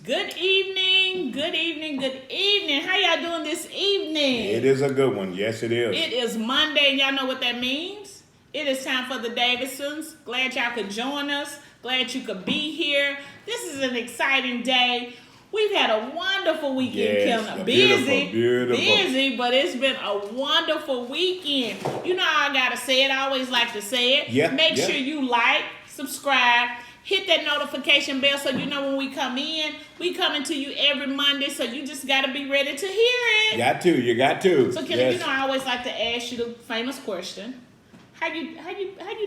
Good evening, good evening, good evening. How y'all doing this evening? It is a good one. Yes, it is. It is Monday. Y'all know what that means? It is time for the Davisons. Glad y'all could join us. Glad you could be here. This is an exciting day. We've had a wonderful weekend, Kenneth. Busy, but it's been a wonderful weekend. You know how I gotta say it. I always like to say it. Yeah. Make sure you like, subscribe, hit that notification bell so you know when we come in. We coming to you every Monday, so you just gotta be ready to hear it. You got to. So Kenneth, you know I always like to ask you the famous question. How you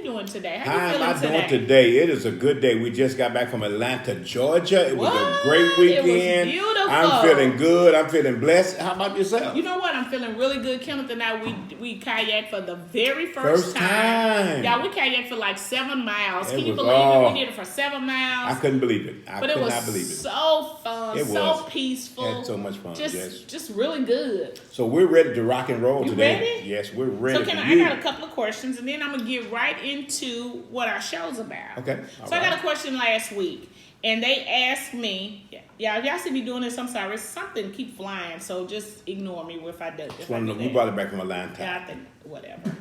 doing today? How you feeling today? Today? It is a good day. We just got back from Atlanta, Georgia. It was a great weekend. It was beautiful. I'm feeling good. I'm feeling blessed. How about yourself? You know what? I'm feeling really good. Kenneth and I, we kayaked for the very first time. Yeah, we kayaked for like 7 miles. Can you believe it? We did it for 7 miles. I couldn't believe it. But it was so fun, so peaceful. Had so much fun. Just really good. So we're ready to rock and roll today. Ready? Yes, we're ready. So I got a couple of questions, and then I'm gonna get right into what our show's about. Okay. So I got a question last week, and they asked me. Yeah, if y'all see me doing this, I'm sorry. Something keep flying, so just ignore me if I do. We brought it back from Atlanta. Yeah, I think whatever.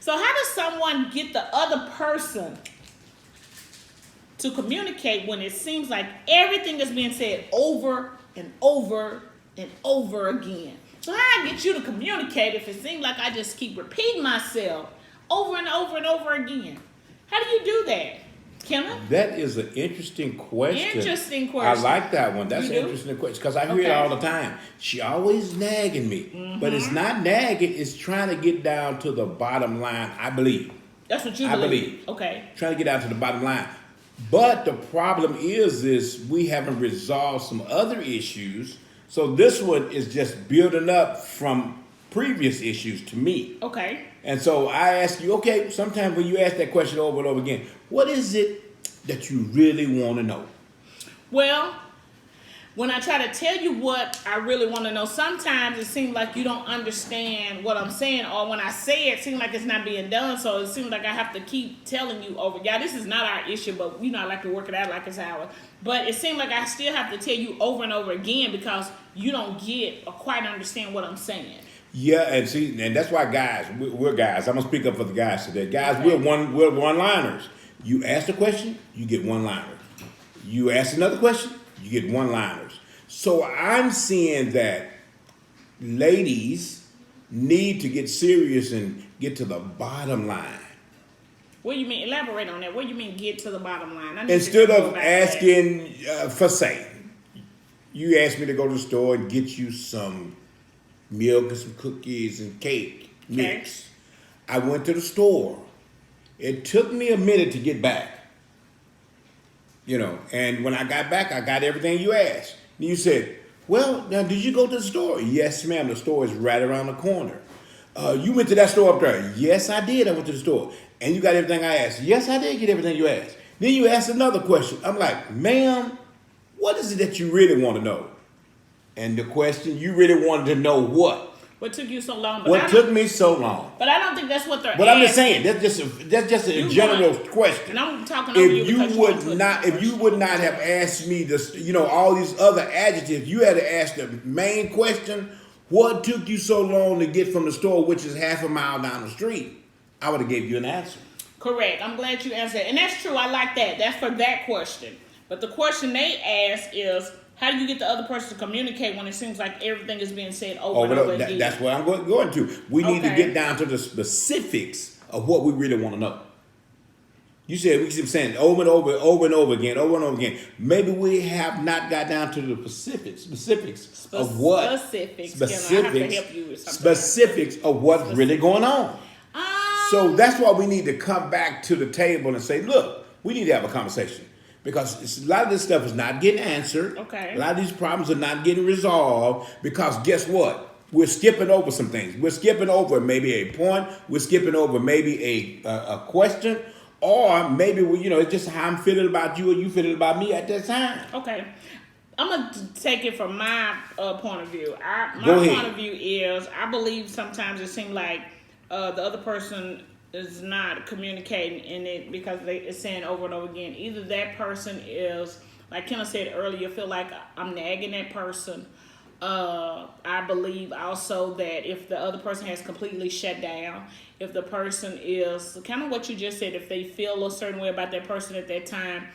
So how does someone get the other person to communicate when it seems like everything is being said over and over and over again? So how I get you to communicate if it seems like I just keep repeating myself over and over and over again? How do you do that, Kenneth? That is an interesting question. I like that one. That's an interesting question because I hear it all the time. She always nagging me, but it's not nagging. It's trying to get down to the bottom line. I believe. That's what you believe. I believe. Okay. Trying to get down to the bottom line. But the problem is we haven't resolved some other issues. So this one is just building up from previous issues to me. Okay. And so I ask you, okay, sometimes when you ask that question over and over again, what is it that you really want to know? Well, when I try to tell you what I really want to know, sometimes it seems like you don't understand what I'm saying, or when I say it, it seems like it's not being done, so it seems like I have to keep telling you over. Yeah, this is not our issue, but I like to work it out like it's ours. But it seems like I still have to tell you over and over again because you don't get or quite understand what I'm saying. Yeah, and that's why guys, we're guys. I'm gonna speak up for the guys today. Guys, we're one-liners. You ask a question, you get one-liners. You ask another question, you get one-liners. So I'm seeing that ladies need to get serious and get to the bottom line. What do you mean? Elaborate on that. What do you mean get to the bottom line? Instead of asking, for say, you asked me to go to the store and get you some milk and some cookies and cake mix. I went to the store. It took me a minute to get back. And when I got back, I got everything you asked. And you said, well, now did you go to the store? Yes, ma'am. The store is right around the corner. You went to that store up there? Yes, I did. I went to the store. And you got everything I asked? Yes, I did get everything you asked. Then you asked another question. I'm like, ma'am, what is it that you really want to know? And the question, you really wanted to know what? What took you so long? What took me so long? But I don't think that's what they're asking. But I'm just saying, that's just a general question. And I'm talking over you because if you would not have asked me this, all these other adjectives, you had to ask the main question, what took you so long to get from the store, which is half a mile down the street? I would have gave you an answer. Correct. I'm glad you answered that. And that's true. I like that. That's for that question. But the question they ask is, how do you get the other person to communicate when it seems like everything is being said over and over again? That's what I'm going to. We need to get down to the specifics of what we really want to know. You said we keep saying over and over again. Maybe we have not got down to the specifics of what. Specifics of what's really going on. So that's why we need to come back to the table and say, look, we need to have a conversation. Because a lot of this stuff is not getting answered. Okay. A lot of these problems are not getting resolved because guess what? We're skipping over some things. We're skipping over maybe a point. We're skipping over maybe a question. Or maybe, it's just how I'm feeling about you or you feeling about me at that time. Okay. I'm going to take it from my point of view. My point of view is I believe sometimes it seems like the other person is not communicating in it because it's saying over and over again. Either that person is like Kenneth said earlier, feel like I'm nagging that person. I believe also that if the other person has completely shut down, if the person is kind of what you just said, if they feel a certain way about that person at that time,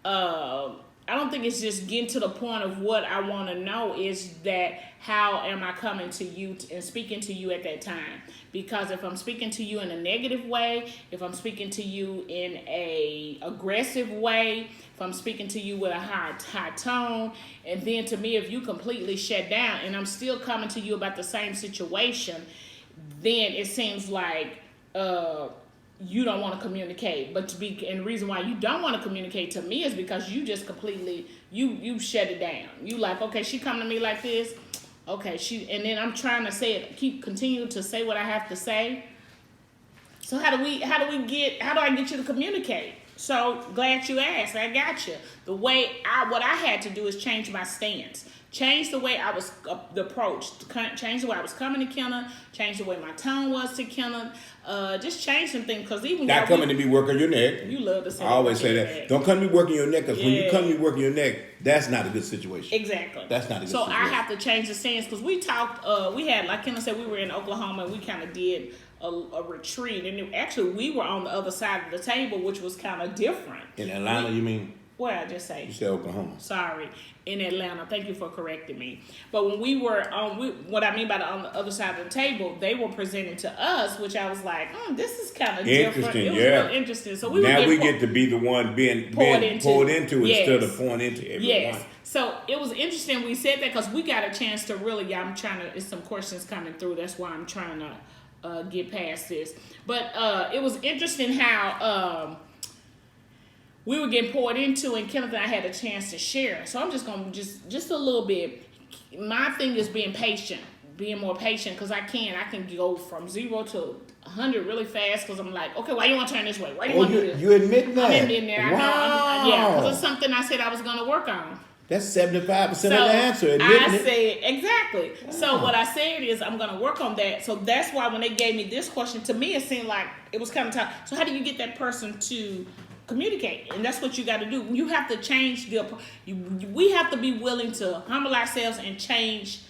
I don't think it's just getting to the point of what I want to know is that how am I coming to you and speaking to you at that time? Because if I'm speaking to you in a negative way, if I'm speaking to you in a aggressive way, if I'm speaking to you with a high tone, and then to me, if you completely shut down and I'm still coming to you about the same situation, then it seems like you don't want to communicate. But and the reason why you don't want to communicate to me is because you just completely you shut it down. You like, okay, she come to me like this, okay, and then I'm trying to say it, continue to say what I have to say. So how do I get you to communicate? So glad you asked. I got you. What I had to do is change my stance. Change the way I was approached. Change the way I was coming to Kenneth. Change the way my tone was to Kenneth. Just change some things, because even not coming to me working your neck. You love to say. I always say that. Don't come to me working your neck, because when you come to me working your neck, that's not a good situation. Exactly. That's not a good situation. situation. So I have to change the stance, because we talked. We had, like Kenneth said, we were in Oklahoma and we kind of did a retreat, and actually we were on the other side of the table, which was kind of different. In Atlanta, you mean? What did I just say? You said Oklahoma. Sorry, in Atlanta. Thank you for correcting me. But when we were what I mean by on the other side of the table, they were presenting to us, which I was like, this is kind of different. It was real interesting. So we get to be the one being poured into yes. instead of pouring into everyone. Yes. So it was interesting we said that, because we got a chance to really. It's some questions coming through. That's why I'm trying to get past this. But it was interesting how. We were getting poured into, and Kenneth and I had a chance to share. So I'm just going to just a little bit. My thing is being patient, being more patient, because I can go from 0 to 100 really fast, because I'm like, okay, why you want to turn this way? Why do you want to do this? You admit that? I'm admitting that. Wow. Because it's something I said I was going to work on. That's 75% of the answer. I said, exactly. Wow. So what I said is I'm going to work on that. So that's why when they gave me this question, to me it seemed like it was kind of tough. So how do you get that person to communicate? And that's what you got to do. You have to change we have to be willing to humble ourselves and change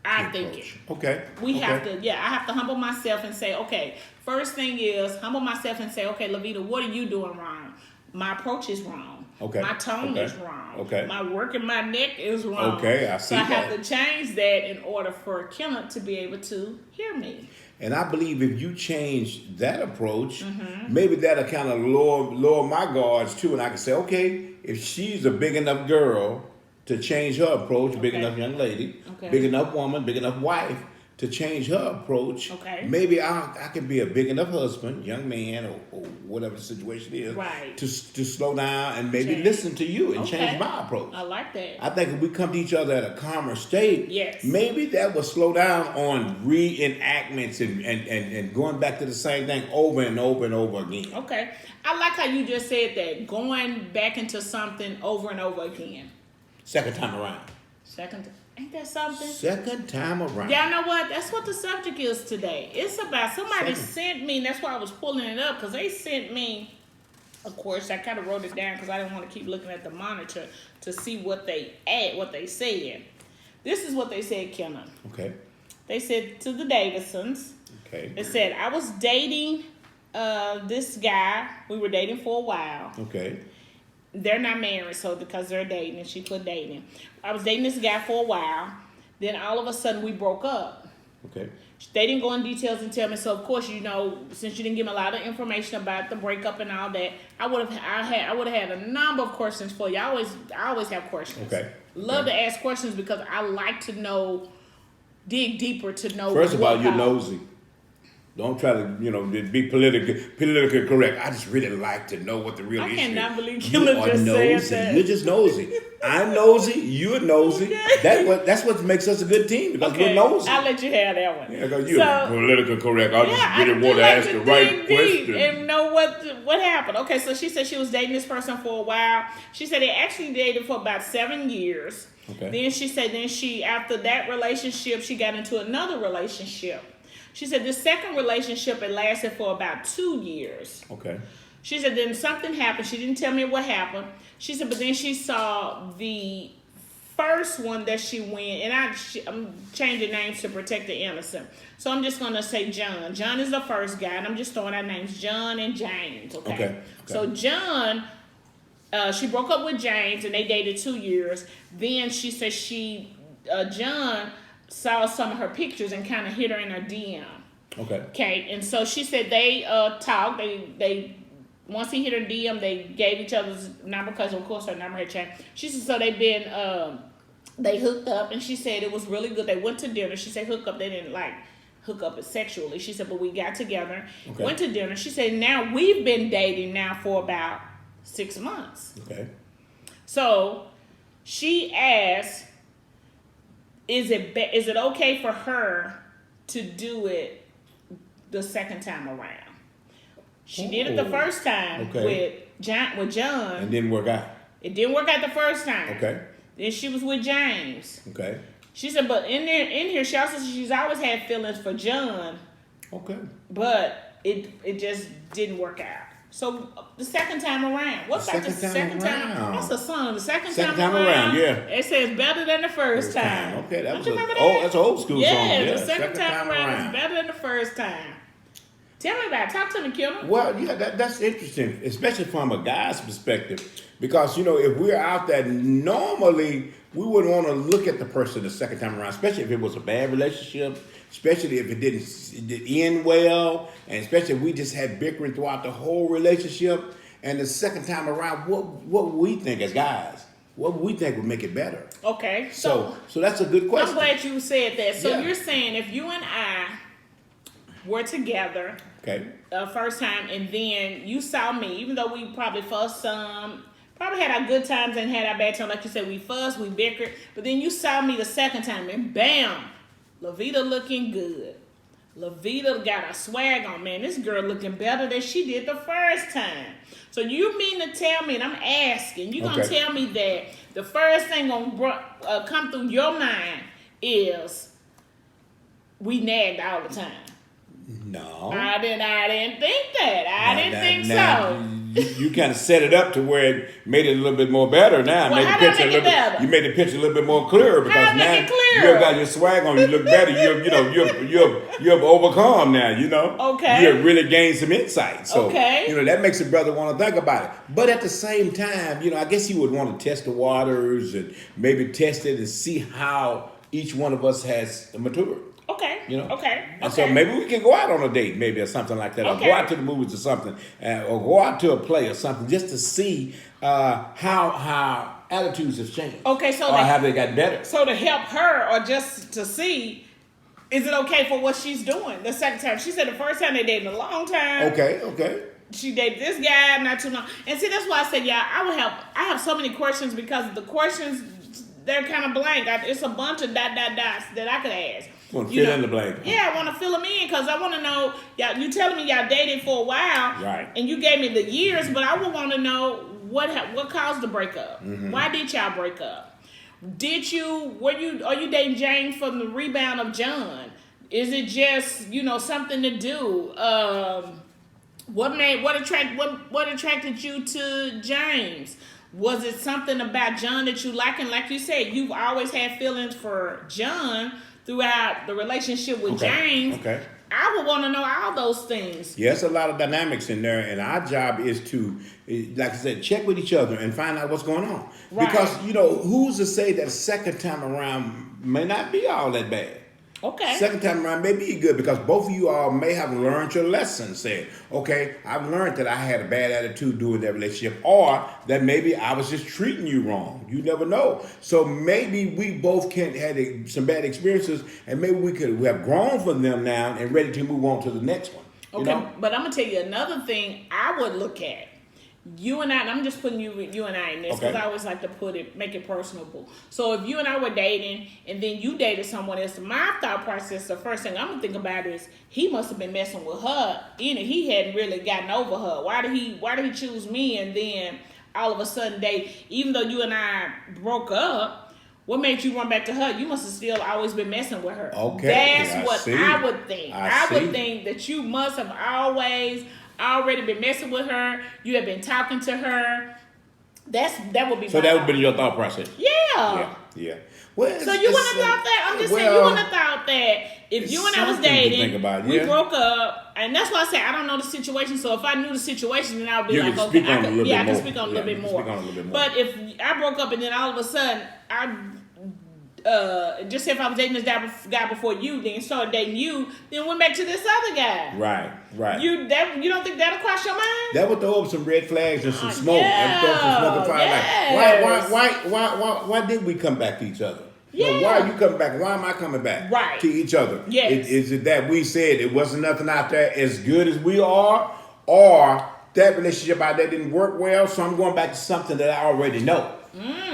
our thinking. Okay. I have to humble myself and say, okay, first thing is humble myself and say, okay, LAVIDA, what are you doing wrong? My approach is wrong. Okay. My tone is wrong. Okay. My working my neck is wrong. Okay, I see that. So I have to change that in order for Kenneth to be able to hear me. And I believe if you change that approach, maybe that'll kind of lower my guards too. And I can say, okay, if she's a big enough girl to change her approach, big enough young lady, big enough woman, big enough wife to change her approach, maybe I can be a big enough husband, young man, or whatever the situation is, to slow down and maybe listen to you and change my approach. I like that. I think if we come to each other at a calmer state, maybe that will slow down on reenactments and going back to the same thing over and over and over again. Okay. I like how you just said that, going back into something over and over again. Second time around. Ain't that something? Second time around. Y'all know what? That's what the subject is today. It's about somebody sent me, and that's why I was pulling it up, because they sent me, of course, I kind of wrote it down because I didn't want to keep looking at the monitor to see what they said. This is what they said, Kenneth. Okay. They said to the Davisons. Okay. They said, I was dating this guy. We were dating for a while. Okay. They're not married, so because they're dating, and she put dating. I was dating this guy for a while. Then all of a sudden we broke up. Okay. They didn't go in details and tell me. So of course, since you didn't give me a lot of information about the breakup and all that, I would have had a number of questions for you. I always have questions. Okay. Love to ask questions because I like to dig deeper to know. First of all, you're nosy. Don't try to, be politically correct. I just really like to know what the real issue is. I cannot believe Kenneth just said that. You're just nosy. I'm nosy. You're nosy. Okay. That's what makes us a good team, because we're nosy. I'll let you have that one. Yeah, because you're politically correct. I just really want to ask the right question and know what happened. Okay, so she said she was dating this person for a while. She said they actually dated for about 7 years. Okay. Then she said after that relationship, she got into another relationship. She said the second relationship, it lasted for about 2 years. Okay. She said, then something happened. She didn't tell me what happened. She said, but then she saw the first one that she went, and I'm changing names to protect the innocent. So I'm just going to say John. John is the first guy, and I'm just throwing out names, John and James, okay? So John, she broke up with James, and they dated 2 years. Then she said John saw some of her pictures and kind of hit her in her DM. Okay, and so she said they talked. They once he hit her DM, they gave each other's number because of course her number had changed. She said so they hooked up, and she said it was really good. They went to dinner. She said hook up. They didn't like hook up sexually. She said, but we got together, went to dinner. She said now we've been dating now for about 6 months. Okay. So she asked, is it okay for her to do it the second time around? She did it the first time with John. It didn't work out. It didn't work out the first time. Okay. Then she was with James. Okay. She said, but in here, she also said she's always had feelings for John. Okay. But it just didn't work out. So the second time around. What's about the second time around? That's a song. The second time around, yeah. It says better than the first time. Okay, Don't you remember that? That's an old school song. Yeah, the second time around is better than the first time. Tell me about it. Talk to me, Kenneth. Well, yeah, that's interesting, especially from a guy's perspective, because if we're out there, normally we wouldn't want to look at the person the second time around, especially if it was a bad relationship, especially if it didn't end well, and especially if we just had bickering throughout the whole relationship. And the second time around, what we think as guys, what we think would make it better. Okay, so that's a good question. I'm glad you said that. So you're saying if you and I were together. Okay. First time, and then you saw me, even though we probably fussed some, probably had our good times and had our bad times. Like you said, we fussed, we bickered, but then you saw me the second time, and bam, LAVIDA looking good. LAVIDA got a swag on, man. This girl looking better than she did the first time. So you mean to tell me, and I'm asking, you gonna tell me that the first thing gonna come through your mind is we nagged all the time? No, I didn't think that. I didn't think so. You kind of set it up to where it made it a little bit more better. Now, well, how did I make it better? You made the picture a little bit more clearer because now you got your swag on. You look better. You've overcome now. Okay. You've really gained some insight. So that makes a brother want to think about it. But at the same time, I guess he would want to test the waters and maybe test it and see how each one of us has matured. Okay. Okay. And so maybe we can go out on a date, maybe, or something like that, or go out to the movies or something, or go out to a play or something, just to see how attitudes have changed. Okay, so or how they got better. So to help her, or just to see, is it okay for what she's doing the second time? She said the first time they dated a long time. Okay. She dated this guy not too long, and see that's why I said I have so many questions because the questions they're kind of blank. It's a bunch of dots that I could ask. Want to fill in the blank. Yeah, I want to fill them in because I want to know. You telling me y'all dated for a while, right? And you gave me the years, but I would want to know what caused the breakup. Mm-hmm. Why did y'all break up? Are you dating James from the rebound of John? Is it just something to do? What attracted you to James? Was it something about John that you like? And like you said, you've always had feelings for John throughout the relationship with James. Okay. I would want to know all those things. Yeah, there's a lot of dynamics in there, and our job is to, like I said, check with each other and find out what's going on. Right. Because, who's to say that second time around may not be all that bad? Okay. Second time around may be good because both of you all may have learned your lesson. Saying, okay, I've learned that I had a bad attitude during that relationship, or that maybe I was just treating you wrong. You never know. So maybe we both had some bad experiences, and maybe we have grown from them now and ready to move on to the next one. Okay, but I'm gonna tell you another thing I would look at. You and I, and I'm just putting you and I in this because I always like to make it personable. So if you and I were dating and then you dated someone else, my thought process, the first thing I'm gonna think about is he must have been messing with her. He hadn't really gotten over her. Why did he choose me and then all of a sudden date? Even though you and I broke up, what made you run back to her? You must have still always been messing with her. Okay, that's what I would think. I would think that you must have always already been messing with her. You have been talking to her. That would be. So that would be your thought process. Yeah. Yeah. Well, so you wouldn't have thought that? I'm just saying you wouldn't have thought that if you and I was dating, we broke up, and that's why I say I don't know the situation. So if I knew the situation, then I would be like, okay, I can speak on a little bit more. But if I broke up and then all of a sudden just say if I was dating this guy before you, then started dating you, then went back to this other guy. Right. You don't think that'll cross your mind? That would throw up some red flags and some smoke. And throw some smoke and fire. Like, why did we come back to each other? Yeah. You know, why are you coming back? Why am I coming back to each other? Yes. Is it that we said it wasn't nothing out there as good as we are, or that relationship out there didn't work well, so I'm going back to something that I already know.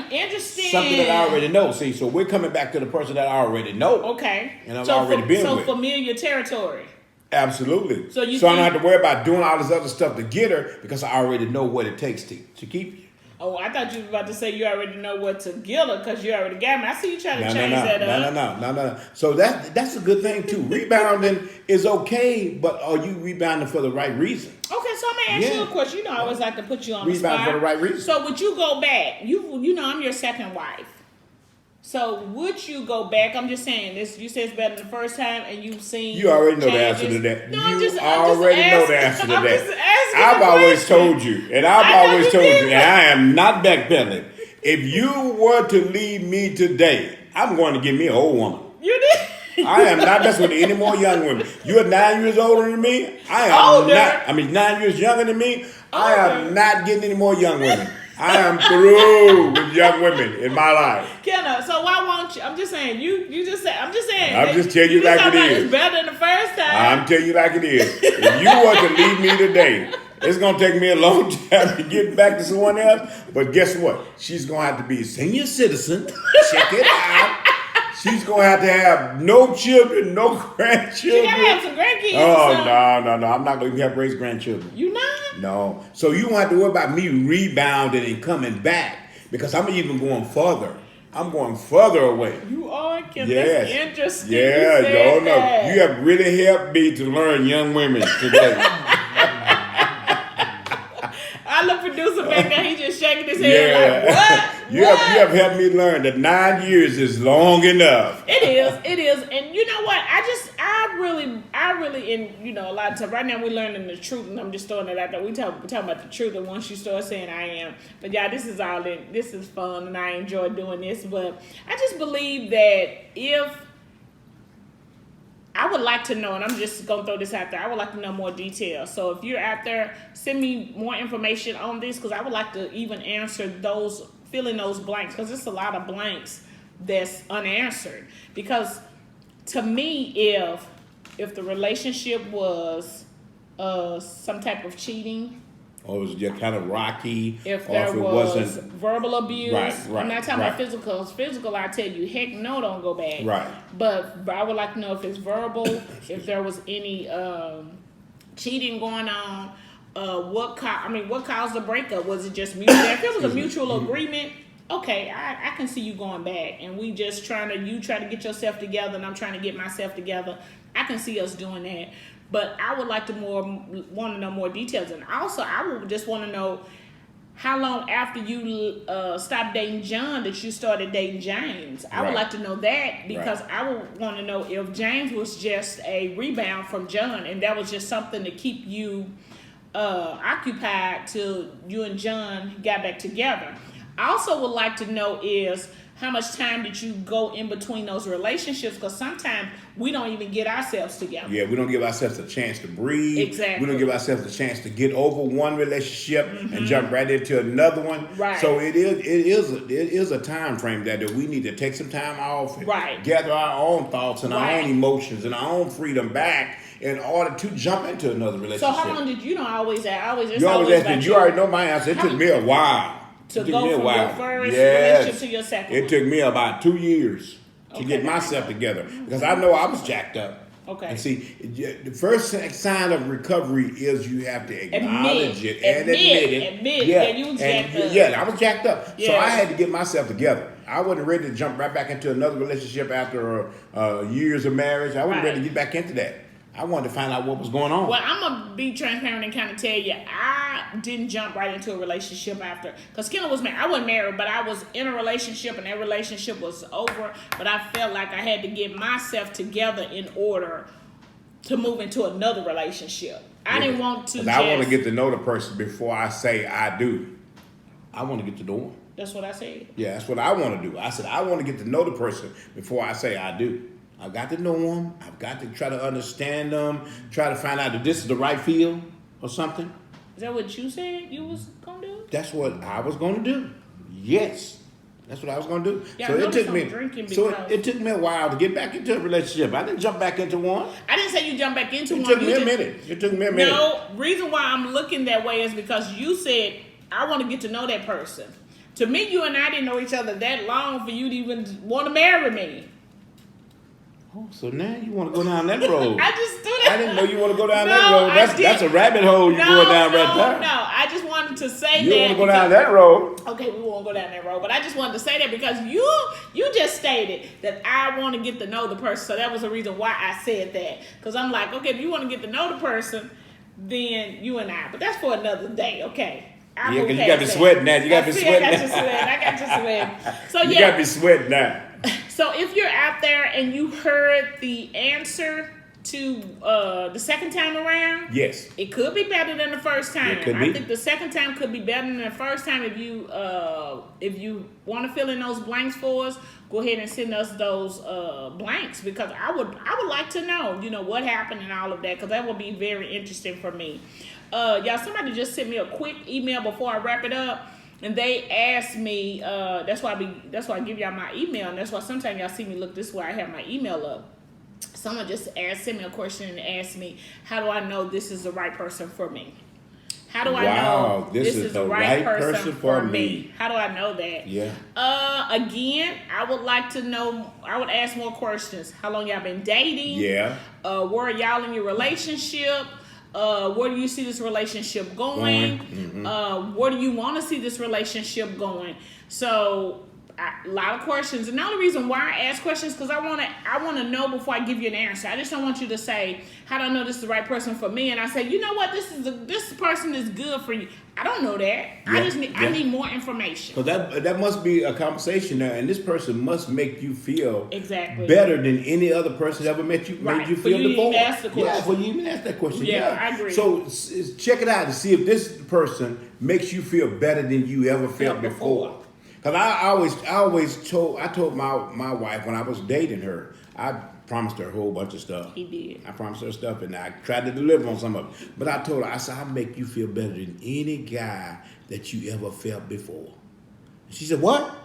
Interesting. Something that I already know. See, so we're coming back to the person that I already know. Okay. And I've already been with. So familiar territory. Absolutely. So I don't have to worry about doing all this other stuff to get her because I already know what it takes to keep you. Oh, I thought you were about to say you already know what to get her because you already got me. I see you trying to change that up. No. So that's a good thing too. Rebounding is okay, but are you rebounding for the right reason? Okay, so I'm gonna ask you a question. You know, I always like to put you on the spot. Rebound for the right reason. So would you go back? You know, I'm your second wife. So would you go back? I'm just saying this. You said it's better than the first time, and you've seen. You already know the answer to that. No, you already know the answer to that. I've always told you, and I am not backpedaling. If you were to leave me today, I'm going to give me an old woman. You did. I am not messing with any more young women. You're 9 years older than me. I am not. I mean, 9 years younger than me. I am not getting any more young women. I am through with young women in my life. Kenneth, so why won't you? I'm just saying, you just say, I'm just saying. I'm just telling you like it is. It's better than the first time. I'm telling you like it is. If you were to leave me today, it's going to take me a long time to get back to someone else. But guess what? She's going to have to be a senior citizen. Check it out. She's going to have no children, no grandchildren. She got to have some grandkids. Oh, no. I'm not going to have raised grandchildren. You not? No. So you don't have to worry about me rebounding and coming back because I'm even going further. I'm going further away. You are, Kenneth. Yes. That's interesting. Yeah, no. You have really helped me to learn young women today. I look producer back there, he just shaking his head like, what? You have helped me learn that 9 years is long enough. It is. And you know what? I really, and you know, a lot of times, right now we're learning the truth, and I'm just throwing it out there. We're talking about the truth, and once you start saying I am. But yeah, this is fun, and I enjoy doing this. But I just believe that I would like to know, and I'm just going to throw this out there, I would like to know more details. So if you're out there, send me more information on this, because I would like to even answer fill in those blanks, because it's a lot of blanks that's unanswered. Because to me, if the relationship was some type of cheating, or it was just kind of rocky, if there was verbal abuse, right, I'm not talking about physical. Physical, I tell you, heck no, don't go back. Right. But I would like to know if it's verbal, if there was any cheating going on. What caused the breakup? Was it just mutual? If it was a mutual agreement, okay, I can see you going back, and we just you try to get yourself together, and I'm trying to get myself together. I can see us doing that, but I would like to want to know more details, and also I would just want to know how long after you stopped dating John that you started dating James. I would like to know that, because I would want to know if James was just a rebound from John, and that was just something to keep you occupied till you and John got back together. I also would like to know is how much time did you go in between those relationships? Because sometimes we don't even get ourselves together. Yeah, we don't give ourselves a chance to breathe. Exactly. We don't give ourselves a chance to get over one relationship and jump right into another one. Right. So it is a time frame that we need to take some time off and gather our own thoughts and our own emotions and our own freedom back in order to jump into another relationship. So how long did you know? I always ask. You always ask me. You already know my answer. It took me a while. To go from your first relationship to your second one. It took me about 2 years to get myself together, because I know I was jacked up. Okay. And see, the first sign of recovery is you have to acknowledge it and admit it. Yeah, you was jacked up. Yeah, I was jacked up. Yeah. So I had to get myself together. I wasn't ready to jump right back into another relationship after years of marriage. I wasn't ready to get back into that. I wanted to find out what was going on. Well, I'm going to be transparent and kind of tell you, I didn't jump right into a relationship after. Because Kenneth was married. I wasn't married, but I was in a relationship, and that relationship was over. But I felt like I had to get myself together in order to move into another relationship. I didn't want to I want to get to know the person before I say I do. I want to get to know them. That's what I said. Yeah, that's what I want to do. I said I want to get to know the person before I say I do. I've got to know them. I've got to try to understand them. Try to find out if this is the right field or something. Is that what you said you was going to do? That's what I was going to do. Yes. That's what I was going to do. Yeah, so I it took me. Drinking So it took me a while to get back into a relationship. I didn't jump back into one. I didn't say you jump back into one. It took me a minute. It took me a minute. No, reason why I'm looking that way is because you said I want to get to know that person. To me, you and I didn't know each other that long for you to even want to marry me. Oh, so now you want to go down that road. I just do that. I didn't know you want to go down that road. That's a rabbit hole you're going down right there. No, I just wanted to say you that. You want to go down that road. Okay, we won't go down that road. But I just wanted to say that because you just stated that I want to get to know the person. So that was the reason why I said that. Because I'm like, okay, if you want to get to know the person, then you and I. But that's for another day, okay? Yeah, because you got to be sweating now. You got to be sweating now. I got you sweating. So you got to be sweating now. So if you're out there and you heard the answer to the second time around, yes, it could be better than the first time. It could be. I think the second time could be better than the first time. If you want to fill in those blanks for us, go ahead and send us those blanks because I would like to know, what happened and all of that because that would be very interesting for me. Y'all, somebody just sent me a quick email before I wrap it up. And they asked me, that's why I give y'all my email, and that's why sometimes y'all see me look this way. I have my email up. Someone just sent me a question and asked me, how do I know this is the right person for me? How do I know this is the right person for me? How do I know that? Yeah. Again, I would like to know, I would ask more questions. How long y'all been dating? Yeah. Where are y'all in your relationship? Where do you see this relationship going? Mm-hmm. Where do you want to see this relationship going? So a lot of questions, and the only reason why I ask questions because I want to know before I give you an answer. I just don't want you to say, "How do I know this is the right person for me?" And I say, "You know what? This person is good for you." I don't know that. Yeah, I need more information. So that must be a conversation there, and this person must make you feel exactly better than any other person that ever made you feel before. Ask the question. Yeah, before you even ask that question. Yeah, I agree. So check it out to see if this person makes you feel better than you ever felt before. Because I told my wife when I was dating her, I promised her a whole bunch of stuff. He did. I promised her stuff, and I tried to deliver on some of it. But I told her, I said, I'll make you feel better than any guy that you ever felt before. She said, what?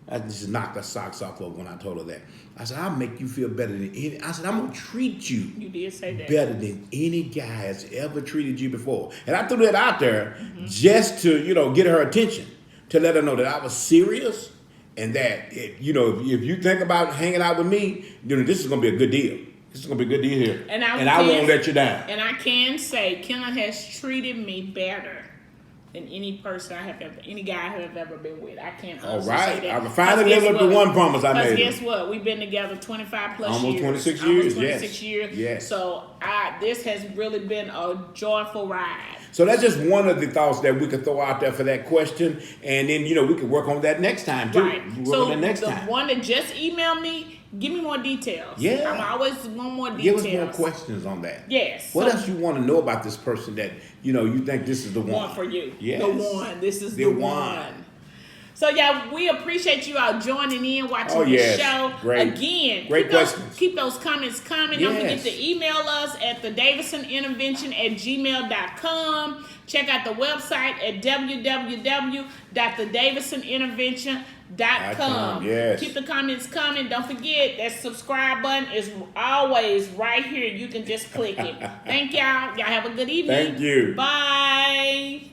I just knocked her socks off of when I told her that. I said, I'll make you feel better than any. I said, I'm going to treat you. You did say that. Better than any guy has ever treated you before. And I threw that out there just to, get her attention, to let her know that I was serious. And that, if you think about hanging out with me, this is going to be a good deal. This is going to be a good deal here. And I won't let you down. And I can say, Kenneth has treated me better than any person any guy I have ever been with. I can't honestly say that. I finally lived up to one promise I made. Because guess what? We've been together 25 plus Almost years. 26 years. Almost 26 years. Yes. So this has really been a joyful ride. So that's just one of the thoughts that we could throw out there for that question. And then, we could work on that next time, too. Right. So the one that just emailed me, give me more details. Yeah. I always want more details. Give us more questions on that. Yes. What else you want to know about this person that, you think this is the one? One for you. Yes. The one. This is the one. So, y'all, we appreciate you all joining in, watching the show. Great. Again, great questions. Keep those comments coming. Yes. Don't forget to email us at thedavisonintervention@gmail.com. Check out the website at www.thedavisonintervention.com. Yes. Keep the comments coming. Don't forget that subscribe button is always right here. You can just click it. Thank y'all. Y'all have a good evening. Thank you. Bye.